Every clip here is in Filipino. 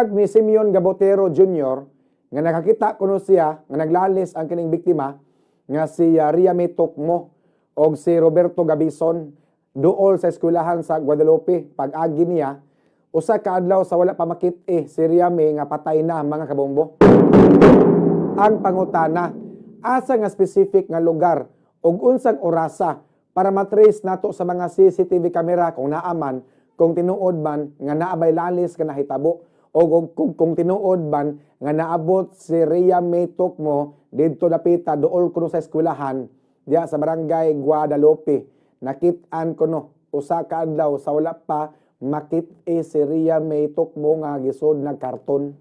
Ni Simeon Gabotero Jr. nga nakakita kuno siya nga naglalis ang kining biktima nga si Ria May Tokmo o si Roberto Gabison duol sa eskwelahan sa Guadalupe. Pag-agi niya, usa ka adlaw sa wala pa makit si Ria May nga patay na mga kabombo. Ang pangutana, asa nga specific nga lugar ug unsang orasa para matrace nato sa mga CCTV camera kung naaman, kung tinuod man nga naabay lalis ka nahitabo o kung tinuod man nga naabot si Ria May Tokmo didto dapita duol kuno sa eskwelahan diya sa barangay Guadalupe. Nakit-an kuno usa ka adlaw sa wala pa makit-e si Ria May Tokmo nga gisod ng karton.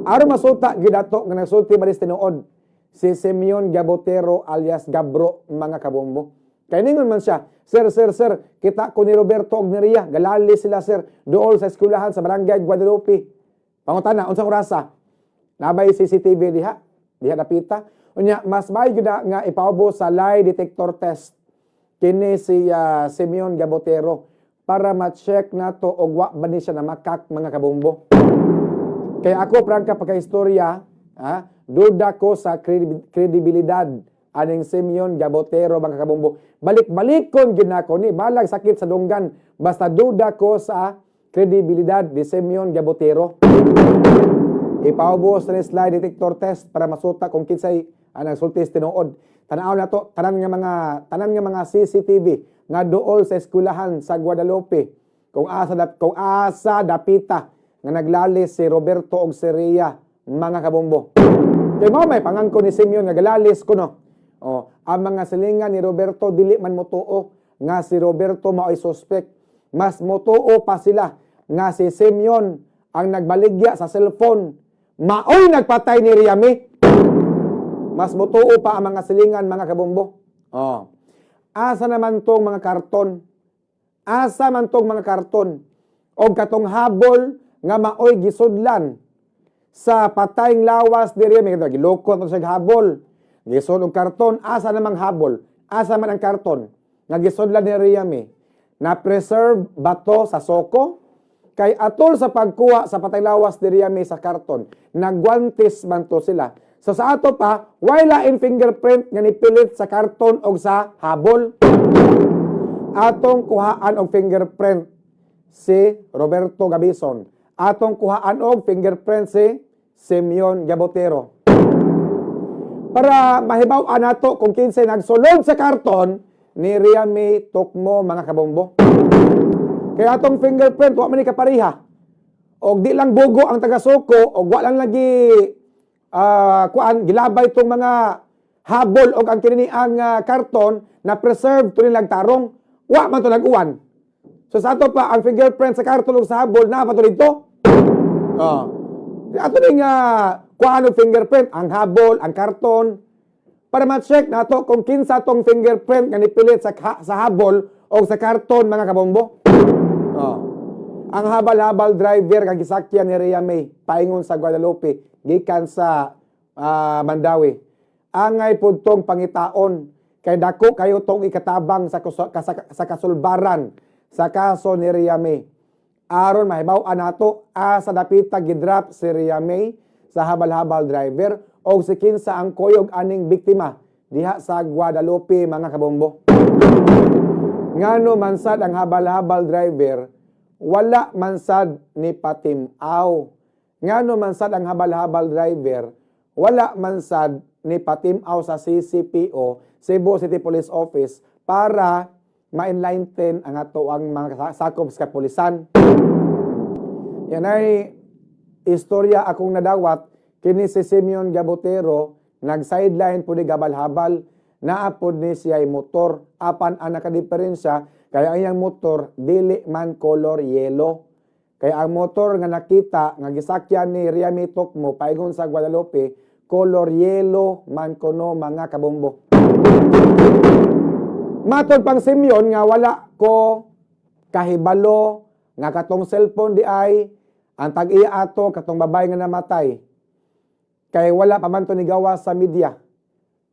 Aron masuta gid ato nga nagsulti maris tinuod si Simeon Gabotero alias Gabro mga kabombo. Kay ningon man siya, Sir, kita ko ni Roberto og ni Ria, galali sila sir, dool sa eskwelahan sa barangay Guadalupe. Pangutana, unsang orasa? Nabay CCTV diha napita. Unya, mas may gyud nga ipaubos sa lie detector test kini si Simeon Gabotero para ma-check nato og wa ba ni siya namakak mga kabombo. Kaya ako prangka pagka-istorya, duda ko sa kredibilidad aning Simeon Gabotero mga kabombo. Balik-balikon ginako ni balag sakit sa dunggan basta duda ko sa kredibilidad ni Simeon Gabotero. Ipaubos na slide detector test para masuta kung kinsay ang sultis tinuod. Tanaw na to tanan nga mga CCTV nga duol sa eskwelahan sa Guadalupe. Kung asa dapita nga naglalis si Roberto og si Ria mga kabombo. Kay mo may pangangko ni Simeon nga galalis kuno. Ang mga silingan ni Roberto dili man motuo nga si Roberto mao'y suspect. Mas motuo pa sila nga si Simeon ang nagbaligya sa cellphone. Mao'y nagpatay ni Ria May. Mas motuo pa ang mga silingan mga kabombo. Asa naman tong mga karton? Asa man tong mga karton? O katong habol nga mao'y gisudlan sa patayng lawas ni Ria May. Gilokot mo siya habol. Gisod og karton, asa namang habol? Asa man ang karton? Nga gisudlan ni Ria May. Na-preserve ba to sa soko? Kay atol sa pagkuha sa patay lawas ni Ria May sa karton, nagwantis man to sila. So sa ato pa, wala in fingerprint nga nipilit sa karton o sa habol. Atong kuhaan og fingerprint si Roberto Gabison. Atong kuhaan og fingerprint si Simeon Gabotero. Para mahibaw-an nato kung kinsay nagsulod sa karton ni Ria May Tokmo mga kabombo. Kaya atong fingerprint wa man ni kapareha. Og di lang bugo ang taga-suko og wa lang lagi gilabay itong mga habol og ang kini ang karton na preserve to nilang tarong. Wa man to nag-uwan. So sa ato pa ang fingerprint sa karton ug sa habol na pa to dito. Ato ning kuhaan og fingerprint, ang habol, ang karton, para ma-check nato kung kinsa tong fingerprint nga nipilit sa habol o sa karton mga kabombo. Ang habal-habal driver kang gisakyan ni Ria May paingon sa Guadalupe gikan sa Mandawi. Angay pud tong pangitaon kay dako kayo tong ikatabang sa kasulbaran sa kaso ni Ria May. Aron mahibaw-an nato asa dapita gidrap si Ria May sa habal-habal driver o si kinsa ang koyog aning biktima diha sa Guadalupe mga kabombo. Ngano mansad ang habal-habal driver wala mansad ni patimaw. Ngano mansad ang habal-habal driver wala mansad ni patimaw sa CCPO, Cebu City Police Office para ma-enlighten ang ato ang mga sakop sa kapulisan. Yan ay istorya akong nadawat kini si Simeon Gabotero nag-sideline po ni gabal-habal naapod ni siya motor apan ang nakadiferensya kaya ang motor dili man color yellow. Kaya ang motor nga nakita nga gisakyan ni Ria May Tokmo paingon sa Guadalupe color yellow man kuno mga kabombo. Matod pang Simeon nga wala ko kahibalo nga katong cellphone di ay ang tag-iya ato katong babae nga namatay. Kay wala pa man to ni gawas sa media.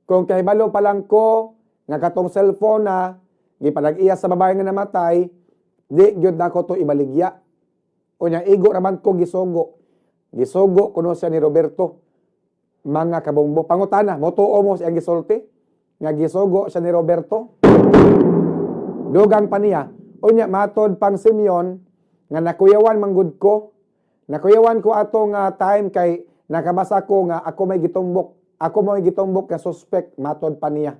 Kung kahibalo pa lang ko nga katong cellphone na gipanag-iya sa babae nga namatay, di gyud nako to ibaligya. Unya igo raman ko gisugo. Gisugo kuno siya ni Roberto. Mga kabombo. Pangutana, motuo mo siyang gisulti. Nga gisugo siya ni Roberto. Dugang pa niya. Unya matod pang Simeon nga nakuyawan manggud ko. Nakuyawan ko atong time kay nakabasa ko nga ako may gitumbok. Ako may gitumbok nga suspect matod pa niya.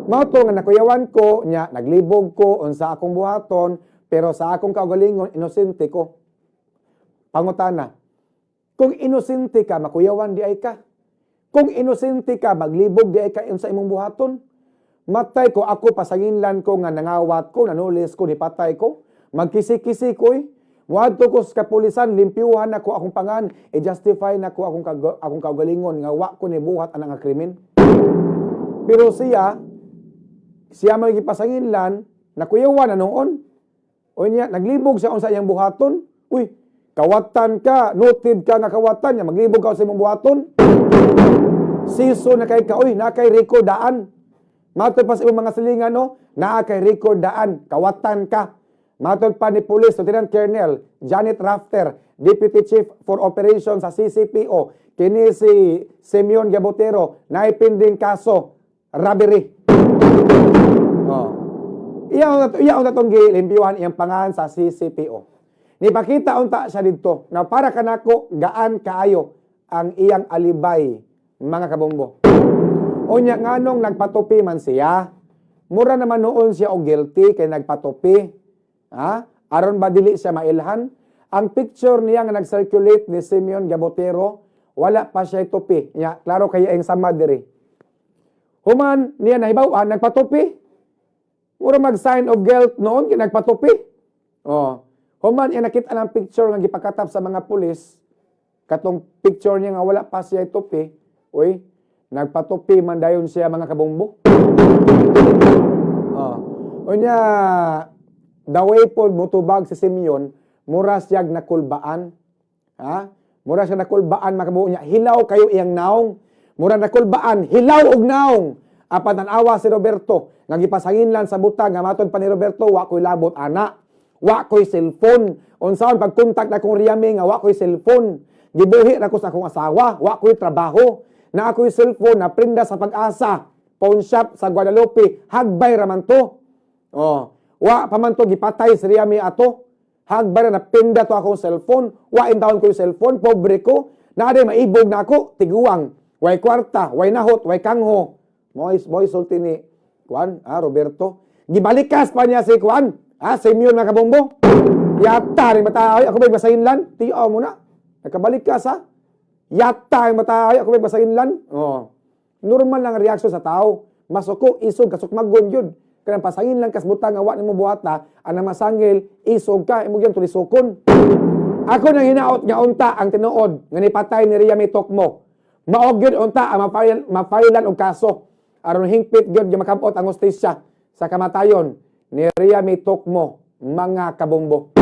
Mao to nga nakuyawan ko nya naglibog ko unsa akong buhaton pero sa akong kaugalingon inosente ko. Pangutana, kung inosente ka makuyawan di ay ka. Kung inosente ka maglibog di ay ka unsa imong buhaton. Matay ko ako pasanginlan ko nga nangawat ko nanulis ko ni patay ko. Magkisi-kisi ko Muadto ko sa kapulisan, limpyuhan ako akong pangan, i-justify na ko akong kaugalingon nga wa ko ni buhat anang krimen. Pero siya may gipasanginlan, nakuyawan na noon. O niya, naglibog siya sa iyang buhaton. Uy, kawatan ka, noted ka nga kawatan niya, maglibog ka sa imong buhaton. Siso na kay ka, uy, na kay record daan. Matod pa sa imong mga silingan, no? Na kay record daan, kawatan ka. Matod pa ni Police Lieutenant Colonel Janet Rafter, Deputy Chief for Operations sa CCPO, kini si Simeon Gabotero, naipinding kaso, robbery. Iyaw na itong gilimpiyuhan iyang pangalan sa CCPO. Nipakita unta siya dito na para kanako gaan kaayo ang iyang alibay, mga kabombo. Unya nganong nagpatupi man siya, mura naman noon siya og guilty kay nagpatupi. Aron ba dili siya mailhan? Ang picture niya nga nag-circulate ni Simeon Gabotero, wala pa siya tupi. Nya, klaro kaya ang sama diri. Human niya nahibaw, nagpatupi. Mura mag-sign of guilt noon, nagpatupi. Human niya nakita ng picture nga gipakatap sa mga pulis, katong picture niya nga wala pa siya tupi, uy, nagpatupi man dayon siya mga kabombo. Unya, the way po mutubag si Simeon, mura siyag nakulbaan. Mura siya nakulbaan, makabuo niya. Hilaw kayo iyang naong. Mura nakulbaan, hilaw og naong. Apan tanawa si Roberto, nga gipasanginlan sa butang, nga matod pa ni Roberto, wa ko'y labot, ana. Wa ko'y cellphone. Unsaon pagkontak na kong Riame, nga wa ko'y cellphone. Gibuhi na ko sa akong asawa, wa ko'y trabaho. Na ako'y cellphone, na prinda sa Pag-asa, pawn shop sa Guadalupe, hagbay raman to. Wa paman to gipatay si Riame ato. Hagbara na pinda to akong cellphone. Wa in taon ko yung cellphone. Pobre ko. Naaday maibog na ako. Tiguang. Way kwarta. Way nahot. Way kangho. Boy sulti ni Juan. Roberto. Gibalikas pa niya si Juan. Simeon na kabombo. Yata rin matahay. Ako may basahinlan. Tiyaw mo na. Nakabalikas Yata rin matahay. Ako may basahinlan. Normal lang ang reaksyon sa tao. Masuko. Isog. Kasukmagon yun. Kanang pasangin lang kasbutang nga wa nimo buhata ana masangil isog ka imo gyud tulisokon. Ako nang hinaot nga unta ang tinuod nga nipatay ni Riame Tokmo. Maog gyud unta ang mapailan og kaso aron hingpit gyud nga makabot ang hustisya sa kamatayon ni Riame Tokmo, mga kabombo.